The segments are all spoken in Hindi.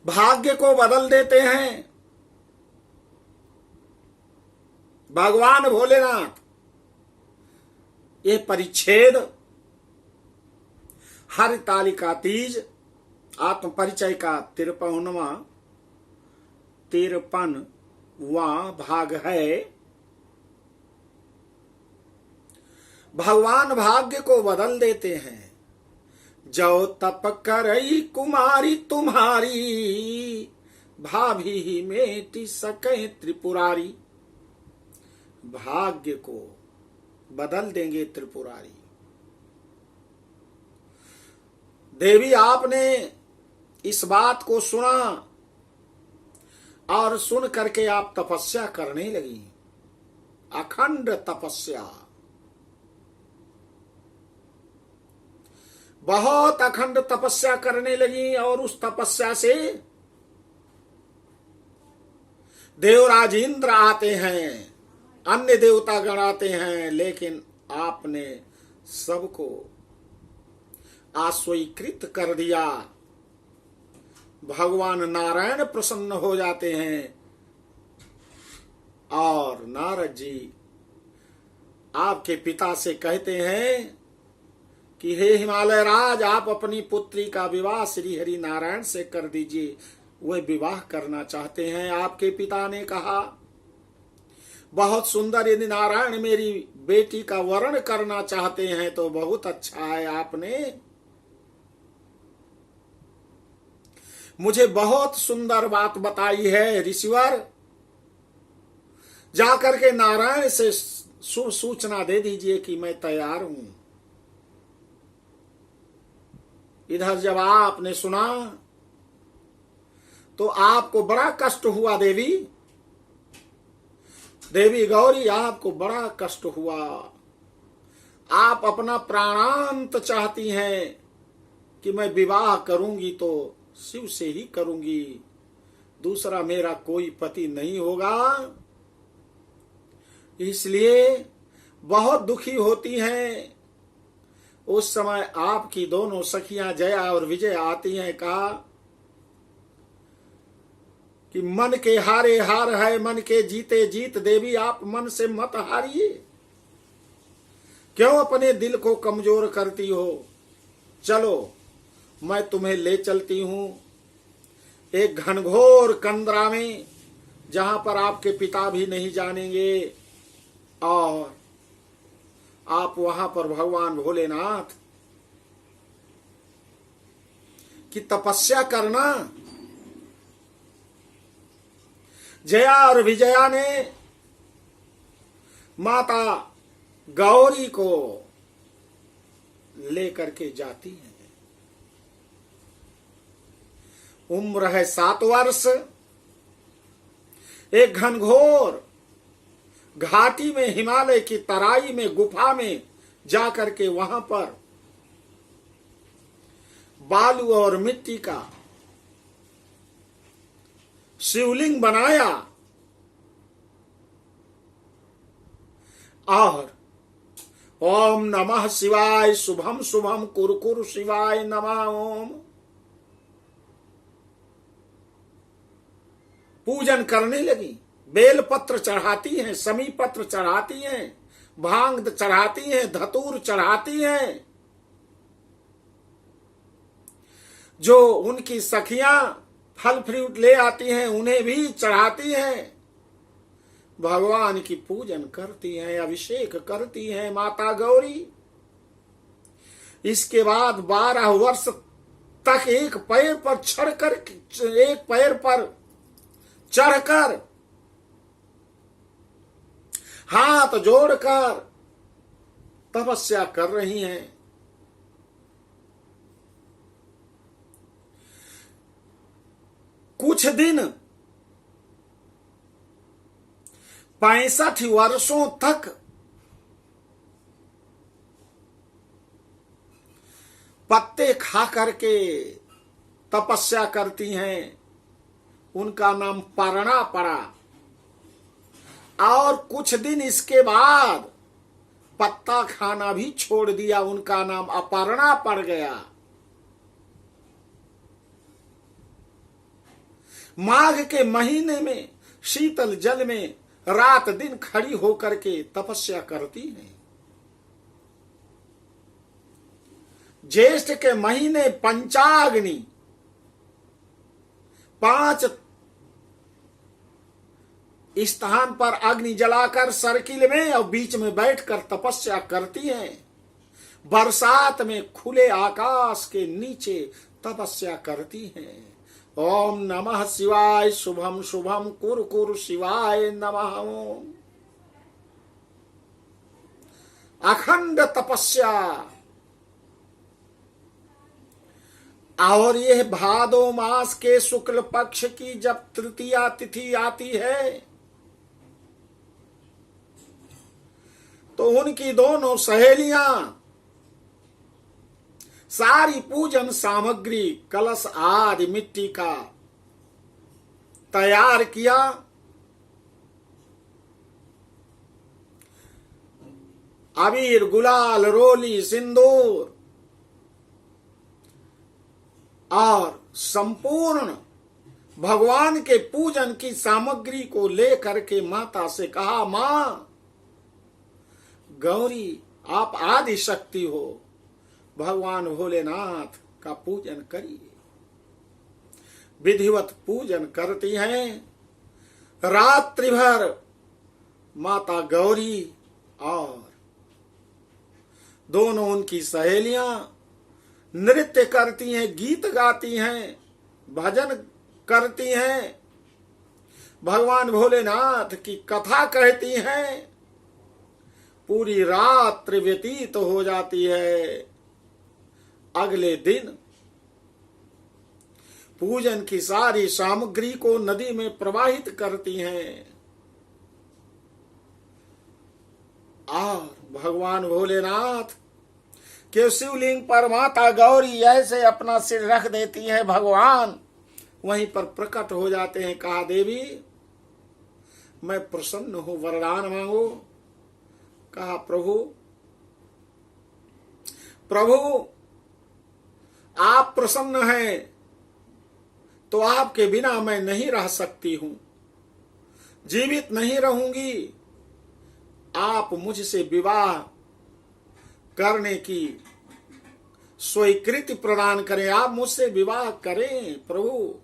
भाग्य को बदल देते हैं भगवान भोलेनाथ। ये परिच्छेद हरितालिका तीज आत्म परिचय का 53वां भाग है। भगवान भाग्य को बदल देते हैं। जो तप करई कुमारी तुम्हारी, भाभी ही मेटी सके त्रिपुरारी। भाग्य को बदल देंगे त्रिपुरारी। देवी आपने इस बात को सुना और सुन करके आप तपस्या करने लगी, अखंड तपस्या, बहुत अखंड तपस्या करने लगी। और उस तपस्या से देवराज इंद्र आते हैं, अन्य देवता गण आते हैं, लेकिन आपने सबको आस्वीकृत कर दिया। भगवान नारायण प्रसन्न हो जाते हैं और नारद जी आपके पिता से कहते हैं कि हे हिमालय राज, आप अपनी पुत्री का विवाह श्री हरि नारायण से कर दीजिए। वे विवाह करना चाहते हैं। आपके पिता ने कहा, बहुत सुंदर, यदि नारायण मेरी बेटी का वरण करना चाहते हैं तो बहुत अच्छा है। आपने मुझे बहुत सुंदर बात बताई है ऋषिवर, जाकर के नारायण से शुभ सूचना दे दीजिए कि मैं तैयार हूं। इधर जब आपने सुना तो आपको बड़ा कष्ट हुआ। देवी गौरी, आपको बड़ा कष्ट हुआ। आप अपना प्राणांत चाहती हैं कि मैं विवाह करूंगी तो शिव से ही करूंगी, दूसरा मेरा कोई पति नहीं होगा। इसलिए बहुत दुखी होती हैं। उस समय आपकी दोनों सखियां जया और विजय आती हैं। कहा कि मन के हारे हार है, मन के जीते जीत। देवी आप मन से मत हारिए, क्यों अपने दिल को कमजोर करती हो। चलो मैं तुम्हें ले चलती हूं एक घनघोर कंदरा में, जहां पर आपके पिता भी नहीं जानेंगे, और आप वहां पर भगवान भोलेनाथ की तपस्या करना। जया और विजया ने माता गौरी को लेकर के जाती हैं। उम्र है 7 वर्ष। एक घनघोर घाटी में, हिमालय की तराई में, गुफा में जाकर के वहां पर बालू और मिट्टी का शिवलिंग बनाया और ओम नमः शिवाय, शुभम शुभम कुरकुर शिवाय नमः ओम पूजन करने लगी। बेल पत्र चढ़ाती हैं, समी पत्र चढ़ाती हैं, भांग चढ़ाती हैं, धतूर चढ़ाती हैं। जो उनकी सखियां फल फ्रूट ले आती हैं उन्हें भी चढ़ाती हैं। भगवान की पूजन करती हैं, अभिषेक करती हैं माता गौरी। इसके बाद 12 वर्ष तक एक पैर पर चढ़कर हाथ जोड़कर तपस्या कर रही हैं। कुछ दिन 65 वर्षों तक पत्ते खा करके तपस्या करती हैं। उनका नाम परना पड़ा। और कुछ दिन इसके बाद पत्ता खाना भी छोड़ दिया, उनका नाम अपर्णा पड़ गया। माघ के महीने में शीतल जल में रात दिन खड़ी होकर के तपस्या करती हैं। ज्येष्ठ के महीने पंचाग्नि 5 स्थान पर अग्नि जलाकर सर्किल में और बीच में बैठकर तपस्या करती हैं। बरसात में खुले आकाश के नीचे तपस्या करती हैं। ओम नमः शिवाय शुभम शुभम कुरु कुरु शिवाय नमः। ओम अखंड तपस्या। और यह भादो मास के शुक्ल पक्ष की जब तृतीया तिथि आती है तो उनकी दोनों सहेलियां सारी पूजन सामग्री कलश आदि मिट्टी का तैयार किया। अबीर गुलाल रोली सिंदूर और संपूर्ण भगवान के पूजन की सामग्री को लेकर के माता से कहा, मां गौरी आप आदि शक्ति हो, भगवान भोलेनाथ का पूजन करिए। विधिवत पूजन करती हैं। रात्रि भर माता गौरी और दोनों उनकी सहेलियां नृत्य करती हैं, गीत गाती हैं, भजन करती हैं, भगवान भोलेनाथ की कथा कहती हैं। पूरी रात्रि व्यतीत हो जाती है। अगले दिन पूजन की सारी सामग्री को नदी में प्रवाहित करती हैं और भगवान भोलेनाथ के शिवलिंग पर माता गौरी ऐसे अपना सिर रख देती है। भगवान वहीं पर प्रकट हो जाते हैं। कहा, देवी मैं प्रसन्न हूं, वरदान मांगो। कहा, प्रभु आप प्रसन्न हैं तो आपके बिना मैं नहीं रह सकती हूं, जीवित नहीं रहूंगी। आप मुझसे विवाह करने की स्वीकृति प्रदान करें, आप मुझसे विवाह करें। प्रभु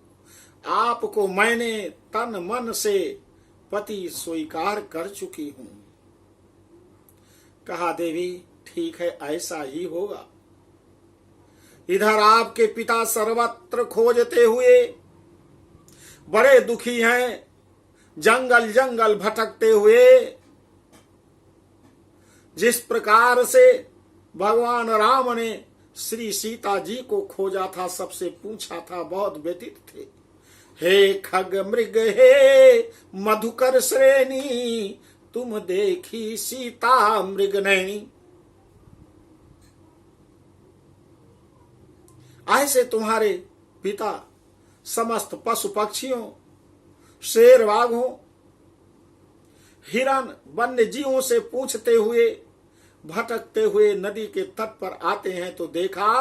आपको मैंने तन मन से पति स्वीकार कर चुकी हूं। कहा, देवी ठीक है, ऐसा ही होगा। इधर आपके पिता सर्वत्र खोजते हुए बड़े दुखी हैं, जंगल जंगल भटकते हुए। जिस प्रकार से भगवान राम ने श्री सीता जी को खोजा था, सबसे पूछा था, बहुत व्यतीत थे। हे खग मृग हे मधुकर श्रेणी, तुम देखी सीता मृग नैनी। ऐसे तुम्हारे पिता समस्त पशु पक्षियों, शेर बाघों, हिरण, वन्य जीवों से पूछते हुए भटकते हुए नदी के तट पर आते हैं तो देखा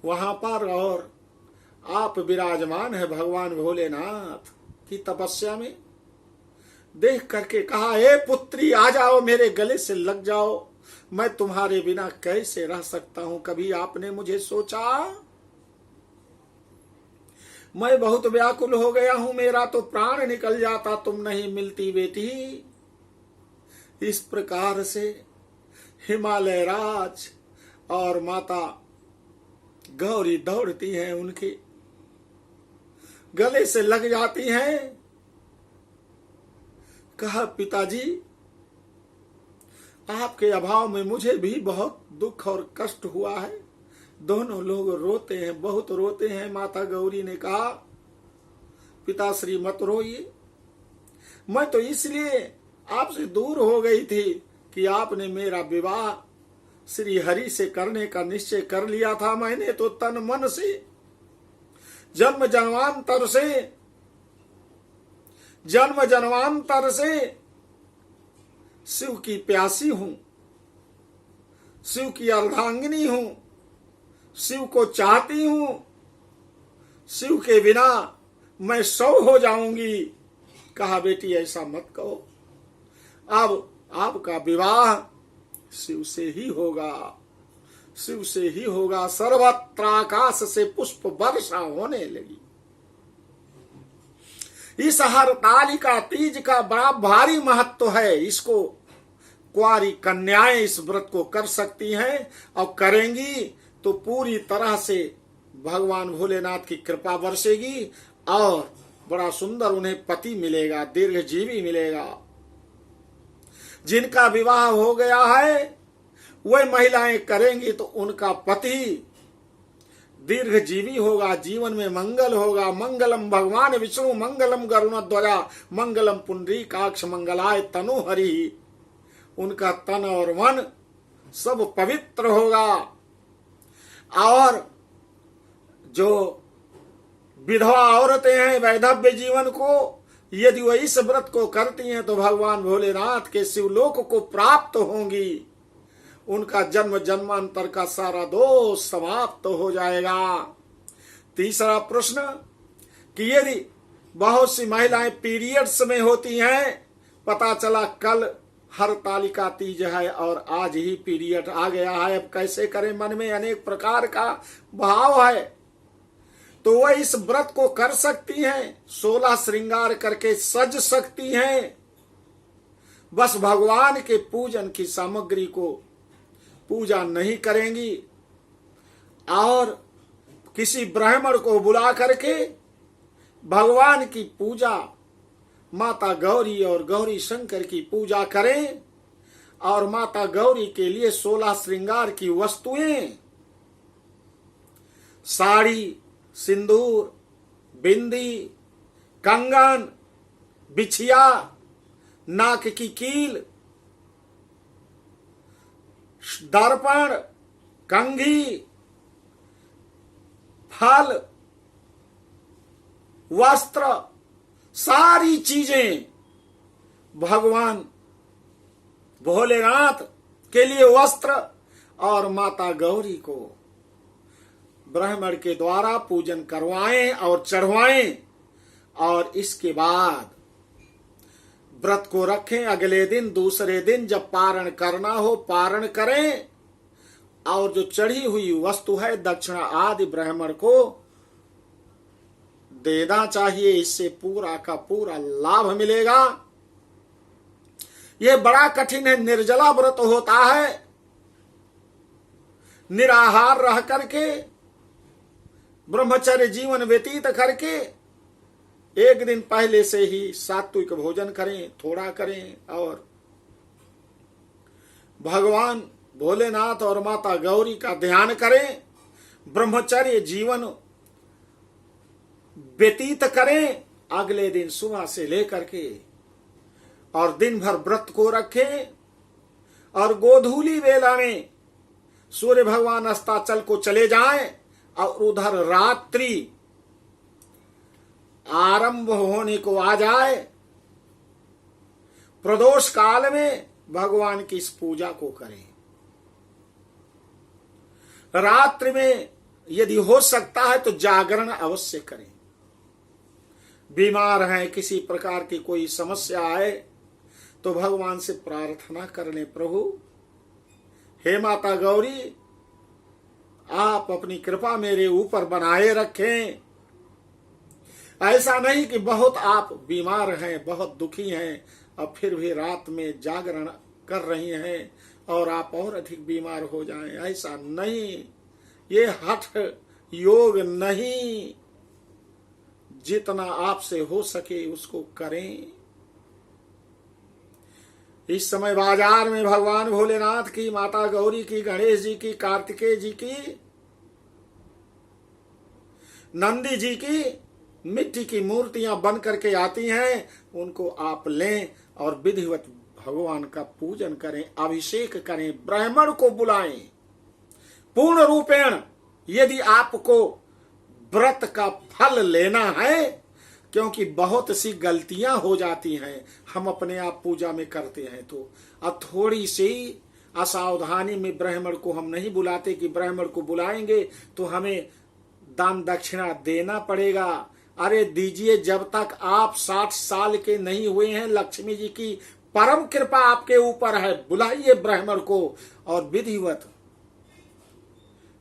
वहां पर और आप विराजमान है भगवान भोलेनाथ की तपस्या में। देख करके कहा, हे पुत्री आ जाओ, मेरे गले से लग जाओ, मैं तुम्हारे बिना कैसे रह सकता हूं। कभी आपने मुझे सोचा? मैं बहुत व्याकुल हो गया हूं, मेरा तो प्राण निकल जाता तुम नहीं मिलती बेटी। इस प्रकार से हिमालय राज और माता गौरी दौड़ती हैं, उनके गले से लग जाती हैं। कहा, पिताजी आपके अभाव में मुझे भी बहुत दुख और कष्ट हुआ है। दोनों लोग रोते हैं, बहुत रोते हैं। माता गौरी ने कहा, पिताश्री मत रोइए, मैं तो इसलिए आपसे दूर हो गई थी कि आपने मेरा विवाह श्री हरि से करने का निश्चय कर लिया था। मैंने तो तन मन से जन्म जन्मांतर से शिव की प्यासी हूं, शिव की अर्धांगिनी हूं, शिव को चाहती हूं। शिव के बिना मैं 100 हो जाऊंगी। कहा बेटी ऐसा मत कहो, अब आपका विवाह शिव से ही होगा, शिव से ही होगा। सर्वत्र आकाश से पुष्प वर्षा होने लगी। इस हरतालिका तीज का बड़ा भारी महत्व है। इसको कुंवारी कन्याएं इस व्रत को कर सकती हैं, और करेंगी तो पूरी तरह से भगवान भोलेनाथ की कृपा बरसेगी और बड़ा सुंदर उन्हें पति मिलेगा, दीर्घजीवी मिलेगा। जिनका विवाह हो गया है वह महिलाएं करेंगी तो उनका पति दीर्घजीवी होगा, जीवन में मंगल होगा। मंगलम भगवान विष्णु मंगलम गरुणध्वजा मंगलम पुंडरीकाक्ष मंगलाय तनु हरि। उनका तन और मन सब पवित्र होगा। और जो विधवा औरतें हैं वैधव्य जीवन को यदि वह इस व्रत को करती हैं तो भगवान भोलेनाथ के शिवलोक को प्राप्त होंगी। उनका जन्म जन्मांतर का सारा दोष समाप्त हो जाएगा। तीसरा प्रश्न कि यदि बहुत सी महिलाएं पीरियड्स में होती हैं, पता चला कल हरतालिका तीज है और आज ही पीरियड आ गया है, अब कैसे करें, मन में अनेक प्रकार का भाव है, तो वह इस व्रत को कर सकती हैं। 16 श्रृंगार करके सज सकती हैं। बस भगवान के पूजन की सामग्री को पूजा नहीं करेंगी और किसी ब्राह्मण को बुला करके भगवान की पूजा, माता गौरी और गौरी शंकर की पूजा करें और माता गौरी के लिए 16 श्रृंगार की वस्तुएं, साड़ी, सिंदूर, बिंदी, कंगन, बिछिया, नाक की कील, दर्पण, कंघी, फल, वस्त्र, सारी चीजें भगवान भोलेनाथ के लिए वस्त्र और माता गौरी को ब्राह्मण के द्वारा पूजन करवाएं और चढ़वाएं और इसके बाद व्रत को रखें। अगले दिन दूसरे दिन जब पारण करना हो पारण करें और जो चढ़ी हुई वस्तु है दक्षिणा आदि ब्राह्मण को देना चाहिए। इससे पूरा का पूरा लाभ मिलेगा। यह बड़ा कठिन है, निर्जला व्रत होता है। निराहार रह करके ब्रह्मचर्य जीवन व्यतीत करके एक दिन पहले से ही सात्विक भोजन करें, थोड़ा करें और भगवान भोलेनाथ और माता गौरी का ध्यान करें, ब्रह्मचर्य जीवन व्यतीत करें। अगले दिन सुबह से लेकर के और दिन भर व्रत को रखें और गोधूली वेला में सूर्य भगवान अस्ताचल को चले जाएं और उधर रात्रि आरंभ होने को आ जाए। प्रदोष काल में भगवान की इस पूजा को करें। रात्रि में यदि हो सकता है तो जागरण अवश्य करें। बीमार हैं, किसी प्रकार की कोई समस्या आए तो भगवान से प्रार्थना कर लें, प्रभु हे माता गौरी आप अपनी कृपा मेरे ऊपर बनाए रखें। ऐसा नहीं कि बहुत आप बीमार हैं, बहुत दुखी हैं और फिर भी रात में जागरण कर रही हैं और आप और अधिक बीमार हो जाएं, ऐसा नहीं। ये हठ योग नहीं। जितना आपसे हो सके उसको करें। इस समय बाजार में भगवान भोलेनाथ की, माता गौरी की, गणेश जी की, कार्तिकेय जी की, नंदी जी की मिट्टी की मूर्तियां बन करके आती हैं। उनको आप लें और विधिवत भगवान का पूजन करें, अभिषेक करें, ब्राह्मण को बुलाएं पूर्ण रूपेण। यदि आपको व्रत का फल लेना है, क्योंकि बहुत सी गलतियां हो जाती हैं, हम अपने आप पूजा में करते हैं तो अब थोड़ी सी असावधानी में ब्राह्मण को हम नहीं बुलाते कि ब्राह्मण को बुलाएंगे तो हमें दान दक्षिणा देना पड़ेगा अरे दीजिए, जब तक आप 60 साल के नहीं हुए हैं, लक्ष्मी जी की परम कृपा आपके ऊपर है। बुलाइए ब्राह्मण को और विधिवत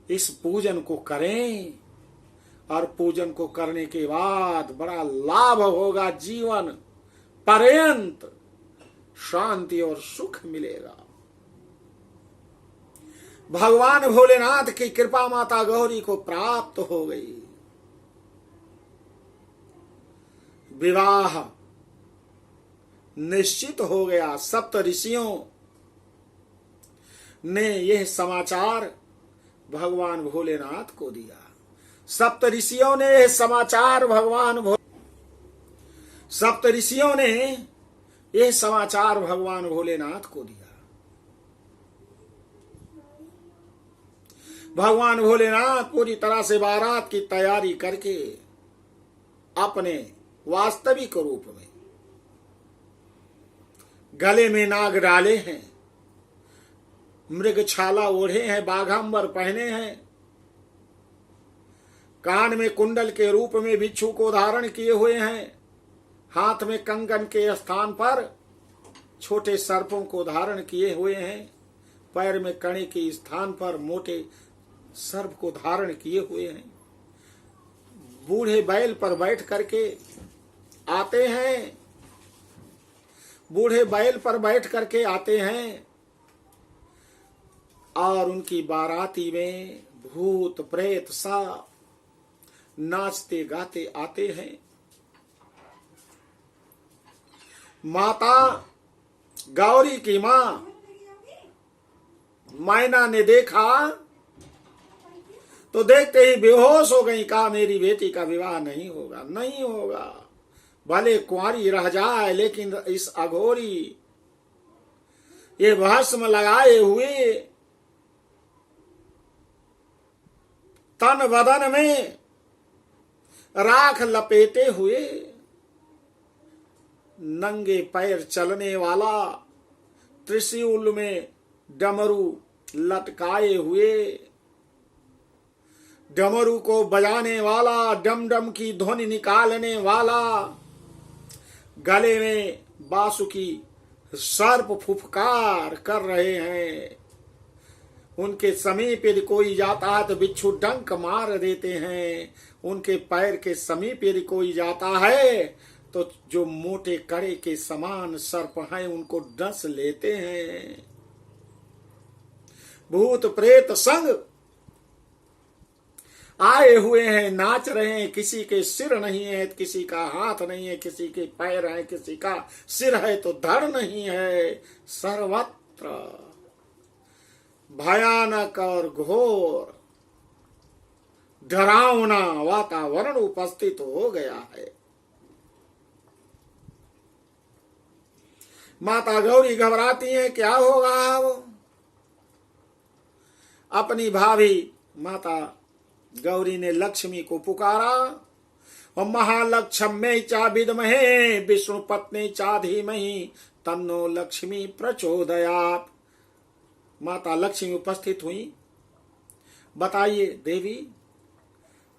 इस पूजन को करें, और पूजन को करने के बाद बड़ा लाभ होगा, जीवन पर्यंत शांति और सुख मिलेगा। भगवान भोलेनाथ की कृपा माता गौरी को प्राप्त हो गई। विवाह निश्चित हो गया। सप्त ऋषियों ने यह समाचार भगवान भोलेनाथ को दिया। सप्त ऋषियों ने यह समाचार भगवान भोलेनाथ को दिया। भगवान भोलेनाथ पूरी तरह से बारात की तैयारी करके अपने वास्तविक रूप में गले में नाग डाले हैं, मृग छाला ओढ़े हैं, बाघांबर पहने हैं, कान में कुंडल के रूप में बिच्छू को धारण किए हुए हैं, हाथ में कंगन के स्थान पर छोटे सर्पों को धारण किए हुए हैं, पैर में कणे के स्थान पर मोटे सर्प को धारण किए हुए हैं। बूढ़े बैल पर बैठ करके आते हैं, बूढ़े बैल पर बैठ करके आते हैं, और उनकी बाराती में भूत प्रेत सा नाचते गाते आते हैं। माता गौरी की मां मैना ने देखा तो देखते ही बेहोश हो गई। कहा मेरी बेटी का विवाह नहीं होगा, नहीं होगा, भले कुंवारी रह जाए, लेकिन इस अघोरी ये भस्म लगाए हुए तन बदन में राख लपेटे हुए, नंगे पैर चलने वाला, त्रिशूल में डमरू लटकाए हुए, डमरू को बजाने वाला, डम डम की ध्वनि निकालने वाला, गले में बांसुरी सर्प फुफकार कर रहे हैं। उनके समीप यदि कोई जाता है तो बिच्छू डंक मार देते हैं। उनके पैर के समीप यदि कोई जाता है तो जो मोटे कड़े के समान सर्प हैं उनको डस लेते हैं। भूत प्रेत संग आए हुए हैं, नाच रहे हैं। किसी के सिर नहीं है, किसी का हाथ नहीं है, किसी के पैर है, किसी का सिर है तो धड़ नहीं है। सर्वत्र भयानक और घोर डरावना वातावरण उपस्थित हो गया है। माता गौरी घबराती हैं, क्या होगा अब। अपनी भाभी माता गौरी ने लक्ष्मी को पुकारा, और महालक्ष्मी चा विद्महे विष्णु पत्नी चा धीमहि तन्नो लक्ष्मी प्रचोदयात्। माता लक्ष्मी उपस्थित हुई। बताइए देवी,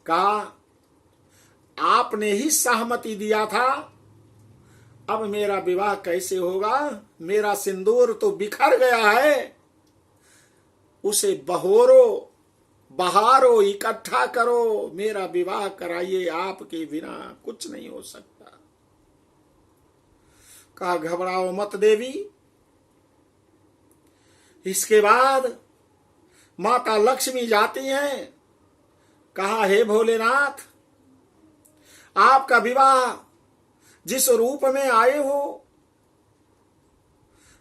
कहा आपने ही सहमति दिया था, अब मेरा विवाह कैसे होगा। मेरा सिंदूर तो बिखर गया है, उसे बहोरो बहारो, इकट्ठा करो, मेरा विवाह कराइए, आपके बिना कुछ नहीं हो सकता। कहा घबराओ मत देवी। इसके बाद माता लक्ष्मी जाती हैं। कहा हे भोलेनाथ, आपका विवाह जिस रूप में आए हो,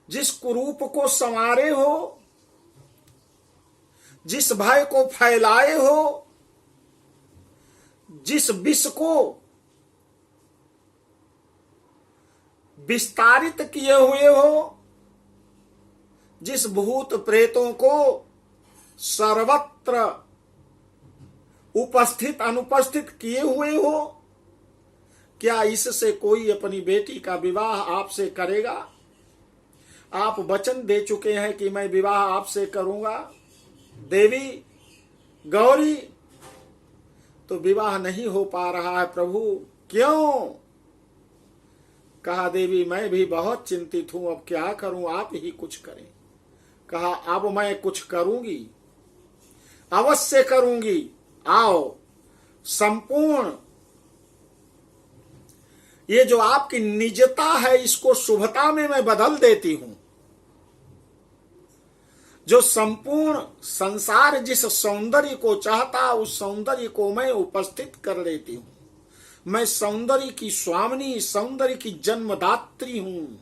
जिस कुरूप को संवारे हो, जिस भय को फैलाए हो, जिस विष को विस्तारित किए हुए हो, जिस भूत प्रेतों को सर्वत्र उपस्थित अनुपस्थित किए हुए हो, क्या इससे कोई अपनी बेटी का विवाह आपसे करेगा। आप वचन दे चुके हैं कि मैं विवाह आपसे करूंगा। देवी गौरी, तो विवाह नहीं हो पा रहा है प्रभु, क्यों? कहा देवी मैं भी बहुत चिंतित हूं, अब क्या करूं, आप ही कुछ करें। कहा अब मैं कुछ करूंगी, अवश्य करूंगी। आओ, संपूर्ण ये जो आपकी निजता है इसको शुभता में मैं बदल देती हूं। जो संपूर्ण संसार जिस सौंदर्य को चाहता उस सौंदर्य को मैं उपस्थित कर देती हूं। मैं सौंदर्य की स्वामिनी, सौंदर्य की जन्मदात्री हूं।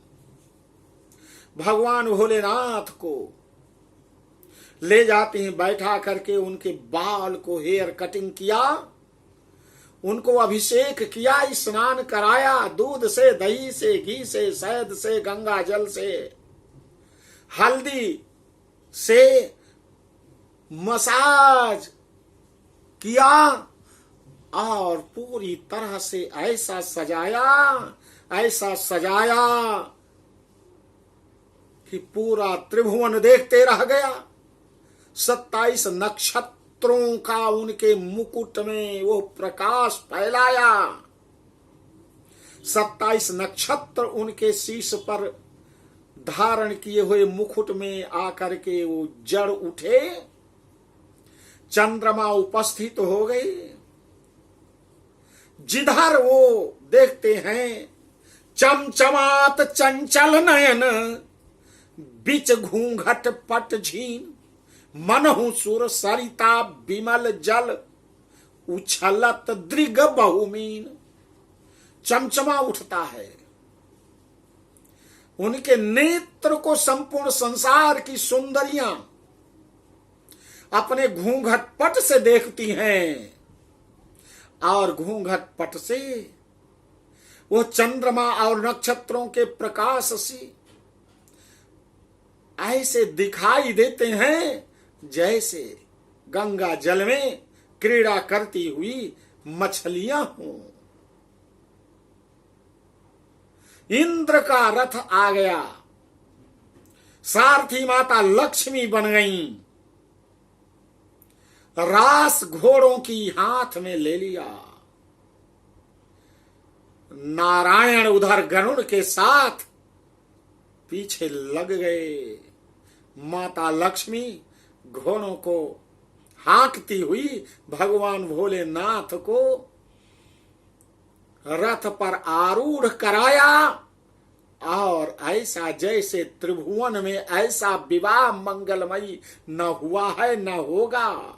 भगवान भोलेनाथ को ले जाती हैं, बैठा करके उनके बाल को हेयर कटिंग किया, उनको अभिषेक किया, स्नान कराया, दूध से, दही से, घी से, शहद से, गंगा जल से, हल्दी से मसाज किया और पूरी तरह से ऐसा सजाया कि पूरा त्रिभुवन देखते रह गया। 27 नक्षत्रों का उनके मुकुट में वो प्रकाश फैलाया। 27 नक्षत्र उनके शीश पर धारण किए हुए मुकुट में आकर के वो जड़ उठे। चंद्रमा उपस्थित हो गए। जिधर वो देखते हैं चमचमात चंचल नयन, बिच घूंघट पट झीन, मनहु सुर सरिता विमल जल, उछलत दृग बहुमीन। चमचमा उठता है। उनके नेत्र को संपूर्ण संसार की सुंदरियां अपने घूंघट पट से देखती हैं और घूंघट पट से वो चंद्रमा और नक्षत्रों के प्रकाश से ऐसे दिखाई देते हैं जैसे गंगा जल में क्रीड़ा करती हुई मछलियां हों। इंद्र का रथ आ गया। सारथी माता लक्ष्मी बन गईं। रास घोड़ों की हाथ में ले लिया। नारायण उधर गरुड़ के साथ पीछे लग गए। माता लक्ष्मी घोड़ों को हाँकती हुई भगवान भोलेनाथ को रथ पर आरूढ़ कराया और ऐसा जैसे त्रिभुवन में ऐसा विवाह मंगलमयी न हुआ है न होगा।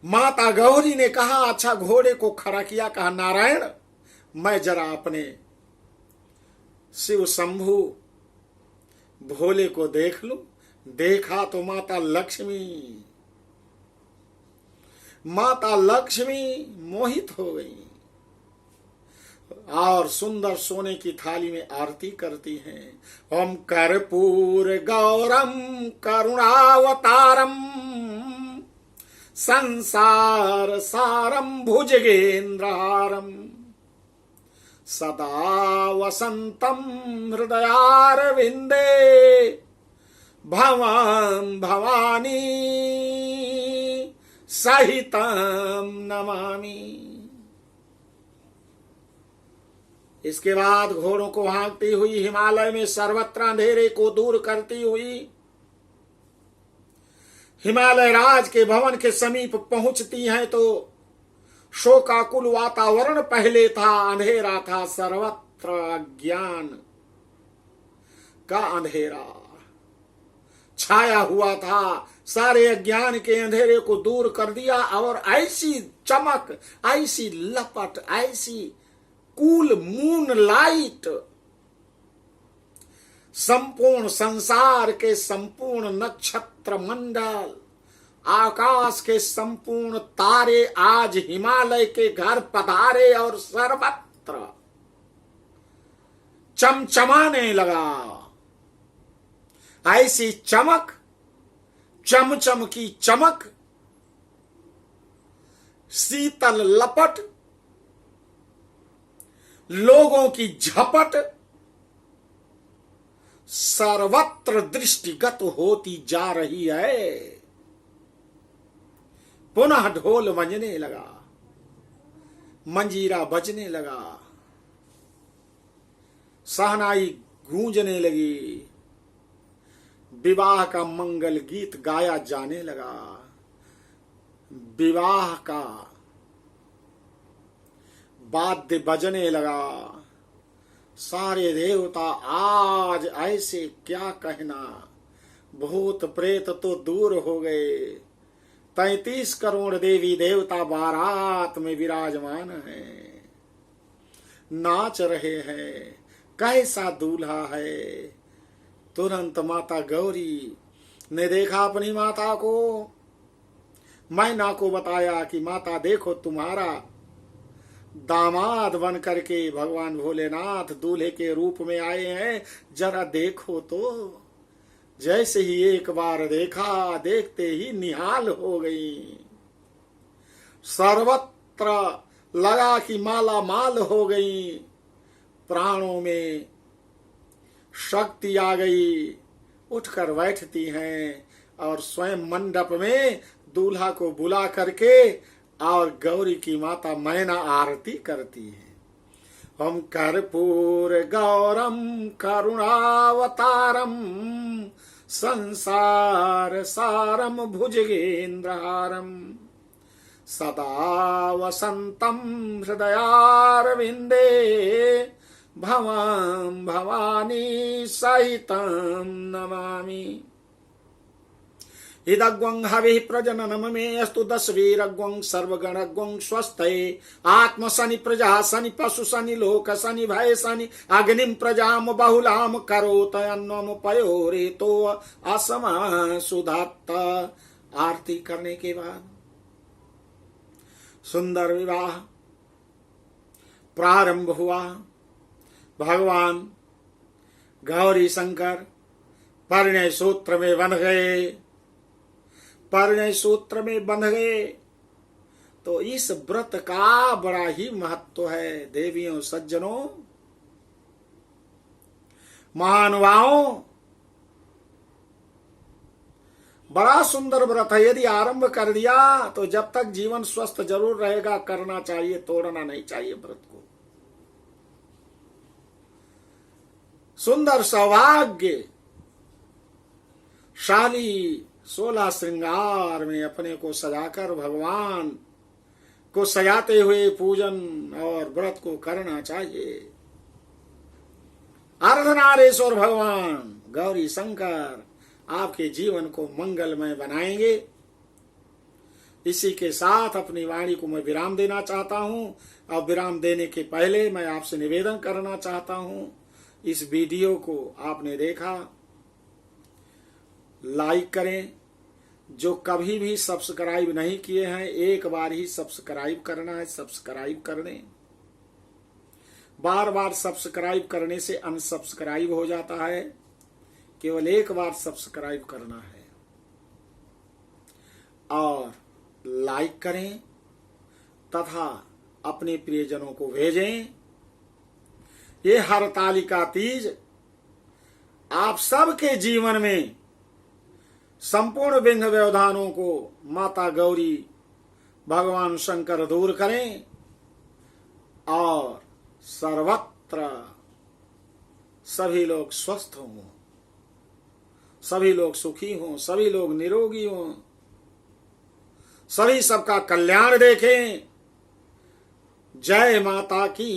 माता गौरी ने कहा अच्छा घोड़े को खड़ा किया। कहा नारायण मैं जरा अपने शिव शंभु भोले को देख लूं। देखा तो माता लक्ष्मी मोहित हो गई और सुंदर सोने की थाली में आरती करती हैं। ओम कर्पूर गौरम करुणावतारम संसार सारम भुजगेंद्रहारम सदा वसंतम हृदयारविंदे भवां भवानी सहितं नमामि। इसके बाद घोड़ों को हाँकती हुई हिमालय में सर्वत्र अंधेरे को दूर करती हुई हिमालय राज के भवन के समीप पहुंचती हैं तो शोकाकुल वातावरण पहले था, अंधेरा था, सर्वत्र अज्ञान का अंधेरा छाया हुआ था। सारे अज्ञान के अंधेरे को दूर कर दिया और ऐसी चमक, ऐसी लपट, ऐसी कूल मून लाइट संपूर्ण संसार के संपूर्ण नक्षत्र मंडल, आकाश के संपूर्ण तारे आज हिमालय के घर पधारे और सर्वत्र चमचमाने लगा। ऐसी चमक, चमचम की चमक, शीतल लपट, लोगों की झपट सर्वत्र दृष्टिगत होती जा रही है। पुनः ढोल बजने लगा, मंजीरा बजने लगा, सहनाई गूंजने लगी, विवाह का मंगल गीत गाया जाने लगा, विवाह का वाद्य बजने लगा। सारे देवता आज ऐसे क्या कहना, भूत प्रेत तो दूर हो गए, 33 करोड़ देवी देवता बारात में विराजमान हैं, नाच रहे हैं, कैसा दूल्हा है। तुरंत माता गौरी ने देखा अपनी माता को, मैना को बताया कि माता देखो तुम्हारा दामाद बन करके भगवान भोलेनाथ दूल्हे के रूप में आए हैं, जरा देखो तो। जैसे ही एक बार देखा, देखते ही निहाल हो गई। सर्वत्र लगा कि माला माल हो गई, प्राणों में शक्ति आ गई, उठकर बैठती हैं और स्वयं मंडप में दूल्हा को बुला करके और गौरी की माता मैना आरती करती है। हम कर्पूर गौरम करुणावतारम संसार सारम भुजगेन्द्रहारम सदा वसंतम हृदयारविंदे भवां भवानी सहितं नमामि। इदग्वं हविः प्रजननम में अस्तु 10 वीरग्वं सर्वगणग्वं स्वस्ते आत्म शनि प्रजा शनि पशु शनि लोक शनि भय शनि अग्निम प्रजाम बहुलाम करोत अन्नम पयोरेतो असमा सुधात। आरती करने के बाद सुंदर विवाह प्रारंभ हुआ। भगवान गौरी शंकर परिणय सूत्र में बंध गए। परिणय सूत्र में बंध गए तो इस व्रत का बड़ा ही महत्व है। देवियों सज्जनों महानुभावों, बड़ा सुंदर व्रत है। यदि आरंभ कर दिया तो जब तक जीवन स्वस्थ जरूर रहेगा, करना चाहिए, तोड़ना नहीं चाहिए व्रत को। सुंदर सौभाग्य शाली 16 श्रृंगार में अपने को सजाकर भगवान को सजाते हुए पूजन और व्रत को करना चाहिए। अर्धनारेश्वर भगवान गौरी शंकर आपके जीवन को मंगलमय बनाएंगे। इसी के साथ अपनी वाणी को मैं विराम देना चाहता हूं। और विराम देने के पहले मैं आपसे निवेदन करना चाहता हूं, इस वीडियो को आपने देखा, लाइक करें। जो कभी भी सब्सक्राइब नहीं किए हैं, एक बार ही सब्सक्राइब करना है, सब्सक्राइब कर दें। बार बार सब्सक्राइब करने से अनसब्सक्राइब हो जाता है, केवल एक बार सब्सक्राइब करना है। और लाइक करें तथा अपने प्रियजनों को भेजें। ये हरतालिका तीज आप सबके जीवन में संपूर्ण विघ्न व्यवधानों को माता गौरी भगवान शंकर दूर करें और सर्वत्र सभी लोग स्वस्थ हों, सभी लोग सुखी हों, सभी लोग निरोगी हों, सभी सबका कल्याण देखें। जय माता की।